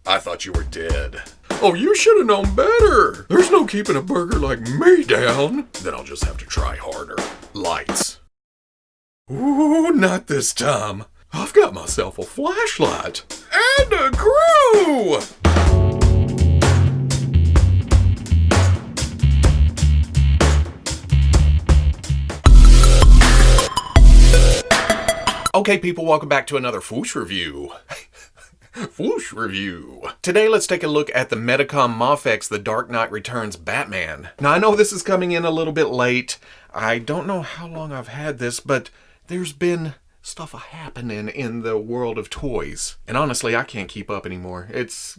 I thought you were dead. Oh, you should have known better. There's no keeping a burger like me down. Then I'll just have to try harder. Lights. Ooh, not this time. I've got myself a flashlight. And a crew! Okay, people, welcome back to another Fwoosh review. Fwoosh review. Today, let's take a look at the Medicom MAFEX The Dark Knight Returns Batman. Now, I know this is coming in a little bit late. I don't know how long I've had this, but there's been stuff happening in the world of toys. And honestly, I can't keep up anymore. It's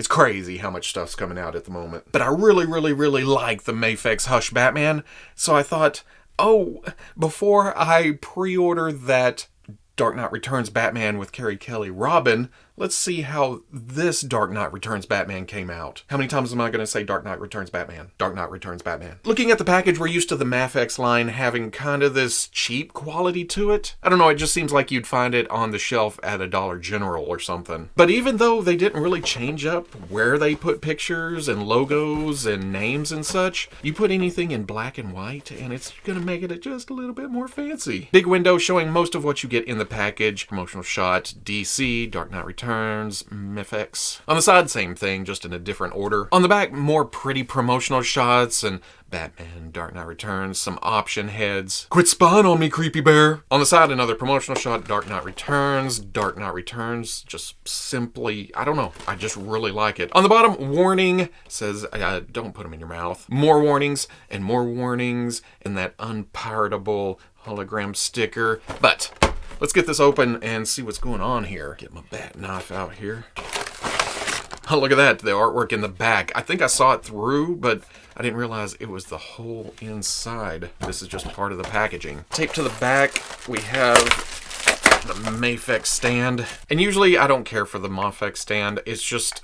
crazy how much stuff's coming out at the moment. But I really like the MAFEX Hush Batman, so I thought, oh, before I pre-order that Dark Knight Returns Batman with Carrie Kelly Robin, let's see how this Dark Knight Returns Batman came out. How many times am I going to say Dark Knight Returns Batman? Dark Knight Returns Batman. Looking at the package, we're used to the MAFEX line having kind of this cheap quality to it. I don't know, it just seems like you'd find it on the shelf at a Dollar General or something. But even though they didn't really change up where they put pictures and logos and names and such, you put anything in black and white and it's going to make it just a little bit more fancy. Big window showing most of what you get in the package. Promotional shot, DC, Dark Knight Returns, MAFEX. On the side, same thing, just in a different order. On the back, more pretty promotional shots and Batman, Dark Knight Returns, some option heads. Quit spying on me, creepy bear. On the side, another promotional shot, Dark Knight Returns, just simply, I don't know, I just really like it. On the bottom, warning, says, don't put them in your mouth. More warnings, and that unpiratable hologram sticker. But let's get this open and see what's going on here. Get my bat knife out here. Oh, look at that, the artwork in the back. I think I saw it through, but I didn't realize it was the whole inside. This is just part of the packaging. Taped to the back, we have the MAFEX stand. And usually I don't care for the MAFEX stand. It's just,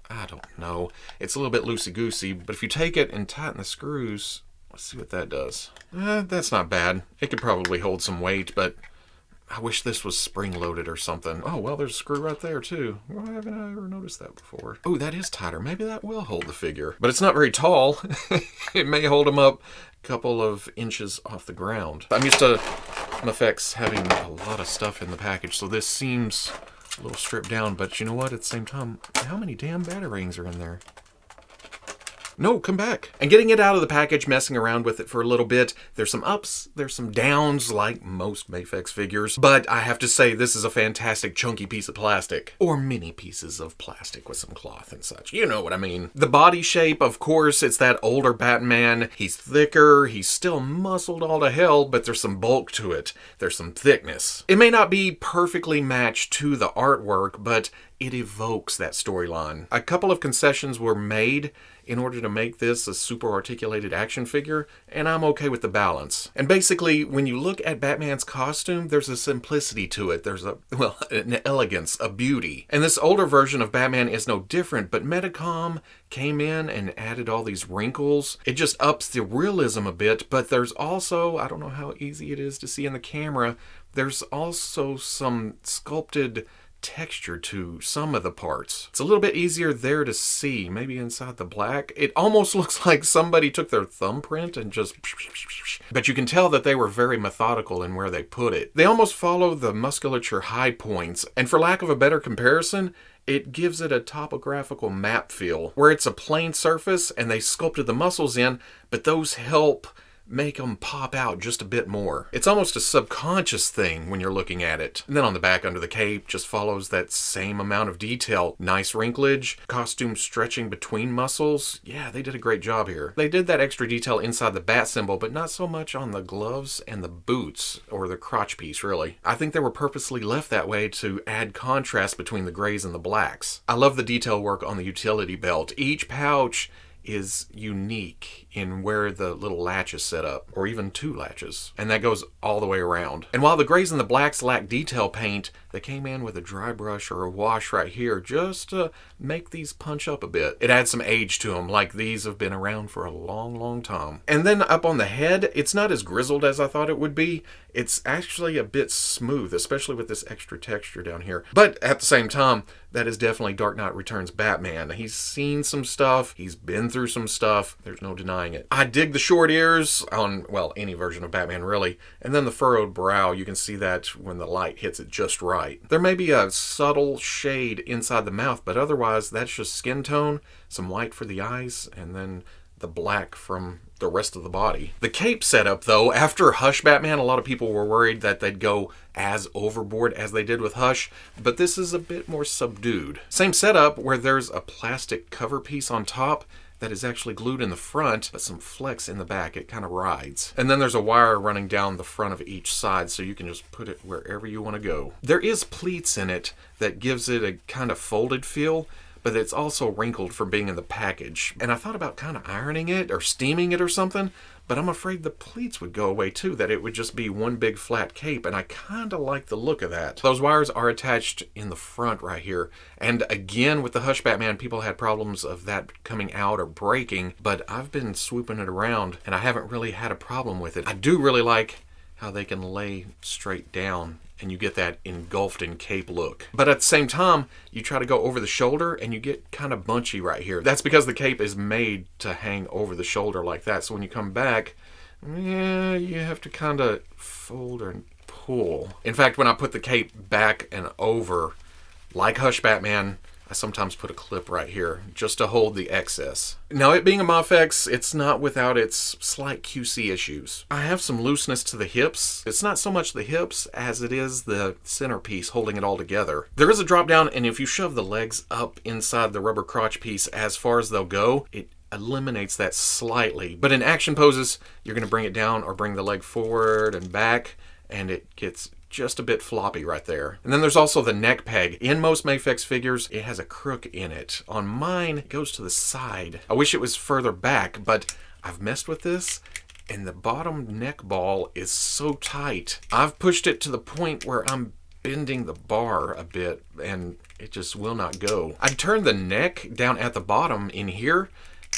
I don't know. It's a little bit loosey-goosey, but if you take it and tighten the screws, let's see what that does. That's not bad. It could probably hold some weight, but I wish this was spring-loaded or something. Oh, well, there's a screw right there, too. Why haven't I ever noticed that before? Oh, that is tighter. Maybe that will hold the figure. But it's not very tall. It may hold him up a couple of inches off the ground. I'm used to MAFEX having a lot of stuff in the package, so this seems a little stripped down. But you know what? At the same time, how many damn batarangs are in there? No, come back. And getting it out of the package, messing around with it for a little bit, there's some ups, there's some downs, like most MAFEX figures. But I have to say, this is a fantastic chunky piece of plastic. Or mini pieces of plastic with some cloth and such. You know what I mean. The body shape, of course, it's that older Batman. He's thicker, he's still muscled all to hell, but there's some bulk to it. There's some thickness. It may not be perfectly matched to the artwork, but it evokes that storyline. A couple of concessions were made in order to make this a super articulated action figure, and I'm okay with the balance. And basically, when you look at Batman's costume, there's a simplicity to it. There's an elegance, a beauty. And this older version of Batman is no different, but Medicom came in and added all these wrinkles. It just ups the realism a bit, but there's also, I don't know how easy it is to see in the camera, there's also some sculpted texture to some of the parts. It's a little bit easier there to see, maybe inside the black. It almost looks like somebody took their thumbprint and just... But you can tell that they were very methodical in where they put it. They almost follow the musculature high points, and for lack of a better comparison, it gives it a topographical map feel, where it's a plain surface and they sculpted the muscles in, but those help make them pop out just a bit more. It's almost a subconscious thing when you're looking at it. And then on the back under the cape just follows that same amount of detail. Nice wrinklage, costume stretching between muscles. Yeah, they did a great job here. They did that extra detail inside the bat symbol, but not so much on the gloves and the boots, or the crotch piece, really. I think they were purposely left that way to add contrast between the grays and the blacks. I love the detail work on the utility belt. Each pouch is unique in where the little latch is set up, or even two latches, and that goes all the way around. And while the grays and the blacks lack detail paint, they came in with a dry brush or a wash right here just to make these punch up a bit. It adds some age to them, like these have been around for a long, long time. And then up on the head, it's not as grizzled as I thought it would be. It's actually a bit smooth, especially with this extra texture down here. But at the same time, that is definitely Dark Knight Returns Batman. He's seen some stuff. He's been through some stuff. There's no denying it. I dig the short ears on, well, any version of Batman, really. And then the furrowed brow, you can see that when the light hits it just right. There may be a subtle shade inside the mouth, but otherwise, that's just skin tone, some white for the eyes, and then the black from the rest of the body. The cape setup, though, after Hush Batman, a lot of people were worried that they'd go as overboard as they did with Hush, but this is a bit more subdued. Same setup where there's a plastic cover piece on top that is actually glued in the front, but some flex in the back. It kind of rides. And then there's a wire running down the front of each side, so you can just put it wherever you want to go. There is pleats in it that gives it a kind of folded feel, but it's also wrinkled from being in the package. And I thought about kind of ironing it or steaming it or something, but I'm afraid the pleats would go away too, that it would just be one big flat cape, and I kind of like the look of that. Those wires are attached in the front right here. And again, with the Hush Batman, people had problems of that coming out or breaking, but I've been swooping it around and I haven't really had a problem with it. I do really like how they can lay straight down and you get that engulfed in cape look. But at the same time, you try to go over the shoulder and you get kind of bunchy right here. That's because the cape is made to hang over the shoulder like that. So when you come back, yeah, you have to kind of fold and pull. In fact, when I put the cape back and over, like Hush Batman, I sometimes put a clip right here just to hold the excess. Now, it being a MAFEX, it's not without its slight QC issues. I have some looseness to the hips. It's not so much the hips as it is the centerpiece holding it all together. There is a drop down, and if you shove the legs up inside the rubber crotch piece as far as they'll go, it eliminates that slightly. But in action poses, you're going to bring it down or bring the leg forward and back, and it gets just a bit floppy right there. And then there's also the neck peg. In most MAFEX figures, it has a crook in it. On mine, it goes to the side. I wish it was further back, but I've messed with this, and the bottom neck ball is so tight. I've pushed it to the point where I'm bending the bar a bit, and it just will not go. I turned the neck down at the bottom in here,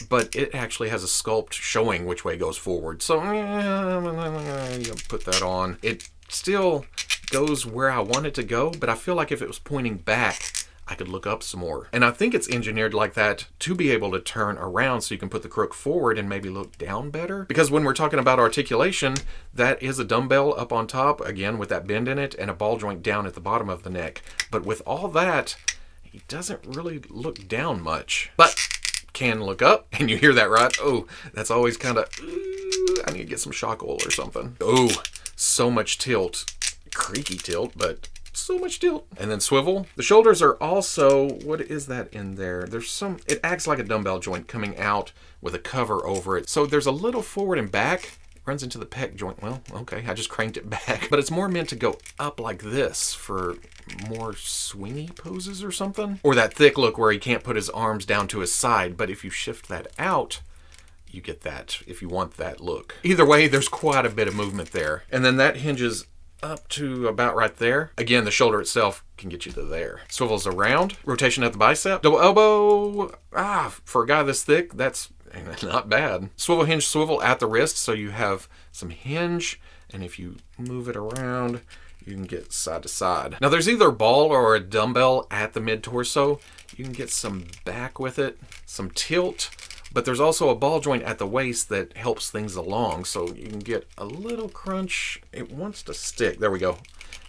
but it actually has a sculpt showing which way goes forward. So, you put that on. It still goes where I want it to go, but I feel like if it was pointing back, I could look up some more. And I think it's engineered like that to be able to turn around so you can put the crook forward and maybe look down better. Because when we're talking about articulation, that is a dumbbell up on top, again with that bend in it, and a ball joint down at the bottom of the neck. But with all that, he doesn't really look down much. But can look up, and you hear that, right? Oh, that's always kind of, I need to get some shock oil or something. Oh, so much tilt. Creaky tilt, but so much tilt. And then swivel. The shoulders are also, what is that in there? There's some, it acts like a dumbbell joint coming out with a cover over it. So there's a little forward and back. It runs into the pec joint. Well, okay, I just cranked it back. But it's more meant to go up like this for more swingy poses or something. Or that thick look where he can't put his arms down to his side. But if you shift that out, you get that if you want that look. Either way, there's quite a bit of movement there. And then that hinges up to about right there. Again, the shoulder itself can get you to there. Swivels around, rotation at the bicep, double elbow. For a guy this thick, that's not bad. Swivel hinge swivel at the wrist, so you have some hinge, and if you move it around, you can get side to side. Now there's either a ball or a dumbbell at the mid-torso. You can get some back with it, some tilt, but there's also a ball joint at the waist that helps things along, so you can get a little crunch. It wants to stick. There we go.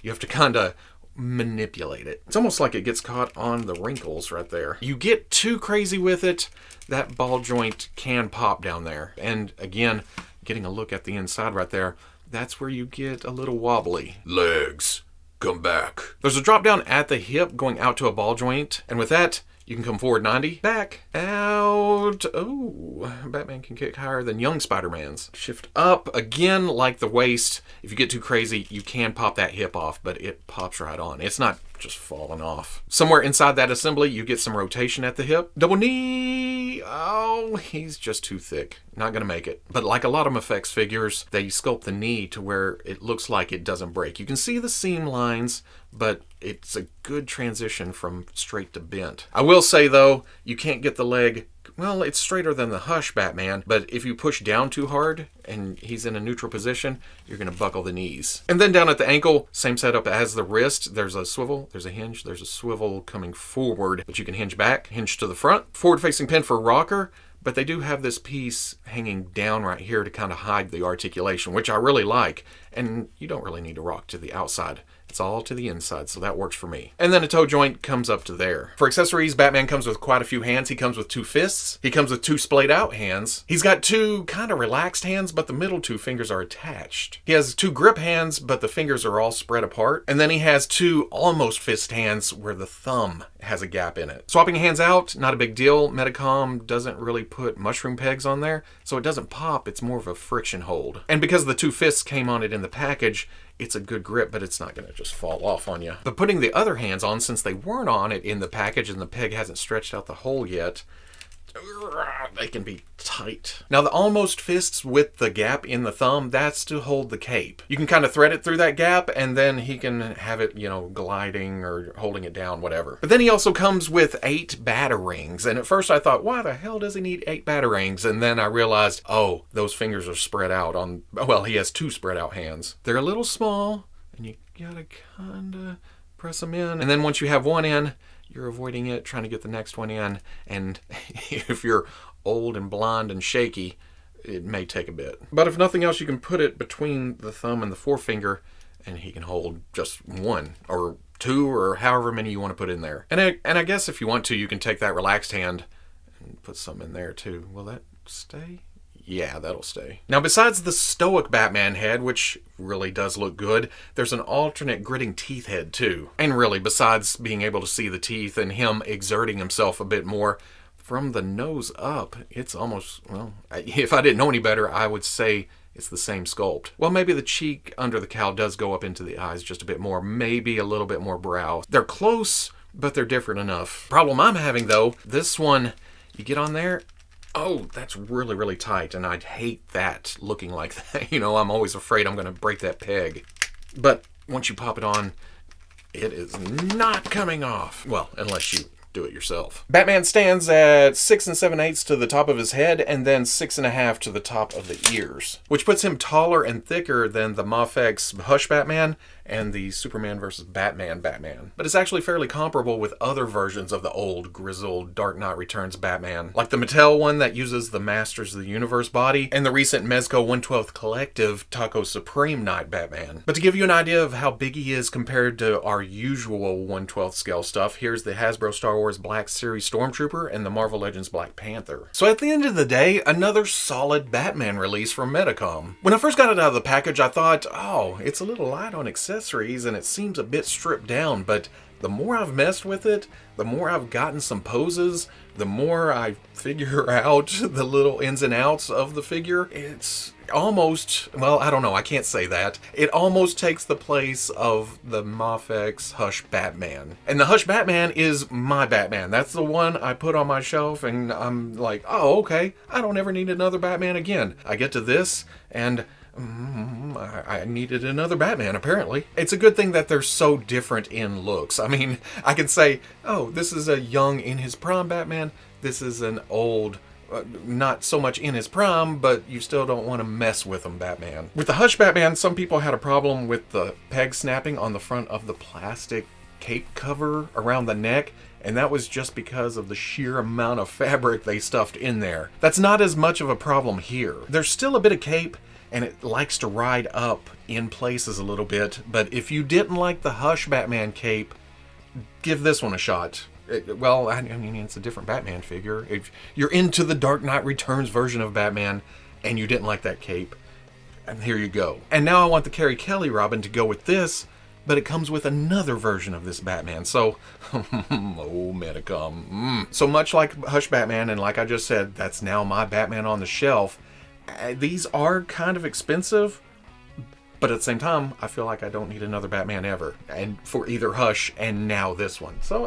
You have to kind of manipulate it. It's almost like it gets caught on the wrinkles right there. You get too crazy with it, that ball joint can pop down there. And again, getting a look at the inside right there, that's where you get a little wobbly. Legs, come back. There's a drop down at the hip going out to a ball joint, and with that, you can come forward 90, back, out. Oh, Batman can kick higher than young Spider-Man's. Shift up, again, like the waist. If you get too crazy, you can pop that hip off, but it pops right on. It's not just falling off. Somewhere inside that assembly, you get some rotation at the hip. Double knee. Oh, he's just too thick. Not gonna make it. But like a lot of MAFEX figures, they sculpt the knee to where it looks like it doesn't break. You can see the seam lines, but it's a good transition from straight to bent. I will say, though, you can't get the leg... Well, it's straighter than the Hush Batman, but if you push down too hard and he's in a neutral position, you're going to buckle the knees. And then down at the ankle, same setup as the wrist. There's a swivel, there's a hinge, there's a swivel coming forward, but you can hinge back, hinge to the front. Forward-facing pin for rocker, but they do have this piece hanging down right here to kind of hide the articulation, which I really like. And you don't really need to rock to the outside. It's all to the inside, so that works for me. And then a toe joint comes up to there. For accessories, Batman comes with quite a few hands. He comes with 2 fists. He comes with 2 splayed out hands. He's got 2 kind of relaxed hands, but the middle 2 fingers are attached. He has 2 grip hands, but the fingers are all spread apart. And then he has 2 almost fist hands where the thumb has a gap in it. Swapping hands out, not a big deal. Medicom doesn't really put mushroom pegs on there, so it doesn't pop. It's more of a friction hold. And because the 2 fists came on it in the package, it's a good grip, but it's not going to just fall off on you. But putting the other hands on, since they weren't on it in the package and the peg hasn't stretched out the hole yet, they can be tight. Now the almost fists with the gap in the thumb, that's to hold the cape. You can kind of thread it through that gap and then he can have it, you know, gliding or holding it down, whatever. But then he also comes with 8 batarangs. And at first I thought, why the hell does he need 8 batarangs? And then I realized, oh, those fingers are spread out on, well, he has 2 spread out hands. They're a little small and you gotta kinda press them in. And then once you have one in, you're avoiding it, trying to get the next one in, and if you're old and blonde and shaky, it may take a bit. But if nothing else, you can put it between the thumb and the forefinger, and he can hold just 1 or 2 or however many you want to put in there. And I guess if you want to, you can take that relaxed hand and put some in there too. Will that stay? Yeah, that'll stay. Now, besides the stoic Batman head, which really does look good, there's an alternate gritting teeth head too. And really, besides being able to see the teeth and him exerting himself a bit more, from the nose up, it's almost, well, if I didn't know any better, I would say it's the same sculpt. Well, maybe the cheek under the cowl does go up into the eyes just a bit more, maybe a little bit more brow. They're close, but they're different enough. Problem I'm having though, this one, you get on there, oh, that's really, really tight, and I'd hate that looking like that. You know, I'm always afraid I'm going to break that peg. But once you pop it on, it is not coming off. Well, unless you do it yourself. Batman stands at 6 7/8 to the top of his head and then 6 1/2 to the top of the ears, which puts him taller and thicker than the MAFEX Hush Batman and the Superman vs. Batman Batman. But it's actually fairly comparable with other versions of the old, grizzled Dark Knight Returns Batman, like the Mattel one that uses the Masters of the Universe body, and the recent Mezco 1/12 Collective Taco Supreme Night Batman. But to give you an idea of how big he is compared to our usual 1/12 scale stuff, here's the Hasbro Star Wars Black Series Stormtrooper and the Marvel Legends Black Panther. So at the end of the day, another solid Batman release from Medicom. When I first got it out of the package, I thought, oh, it's a little light on accessories and it seems a bit stripped down, but the more I've messed with it, the more I've gotten some poses, the more I figure out the little ins and outs of the figure. It's almost, well, I don't know, I can't say that. It almost takes the place of the MAFEX Hush Batman. And the Hush Batman is my Batman. That's the one I put on my shelf and I'm like, oh, okay, I don't ever need another Batman again. I get to this and I needed another Batman, apparently. It's a good thing that they're so different in looks. I mean, I can say, oh, this is a young in his prime Batman. This is an old, not so much in his prime, but you still don't want to mess with him Batman. With the Hush Batman, some people had a problem with the peg snapping on the front of the plastic cape cover around the neck, and that was just because of the sheer amount of fabric they stuffed in there. That's not as much of a problem here. There's still a bit of cape, and it likes to ride up in places a little bit, but if you didn't like the Hush Batman cape, give this one a shot. Well, I mean, it's a different Batman figure. If you're into the Dark Knight Returns version of Batman, and you didn't like that cape, and here you go. And now I want the Carrie Kelly Robin to go with this, but it comes with another version of this Batman, so, oh, Medicom. So much like Hush Batman, and like I just said, that's now my Batman on the shelf. These are kind of expensive, But at the same time, I feel like I don't need another Batman ever. And for either Hush and now this one. So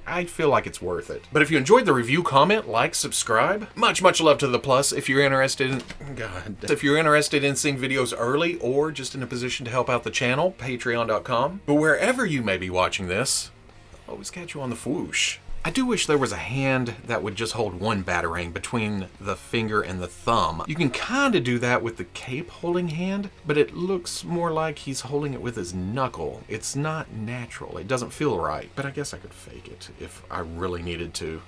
I feel like it's worth it. But if you enjoyed the review, comment, like, subscribe. Much love to the plus. If you're interested in... God. If you're interested in seeing videos early or just in a position to help out the channel, patreon.com. But wherever you may be watching this, I'll always catch you on the Fwoosh. I do wish there was a hand that would just hold one Batarang between the finger and the thumb. You can kind of do that with the cape holding hand, but it looks more like he's holding it with his knuckle. It's not natural. It doesn't feel right, but I guess I could fake it if I really needed to.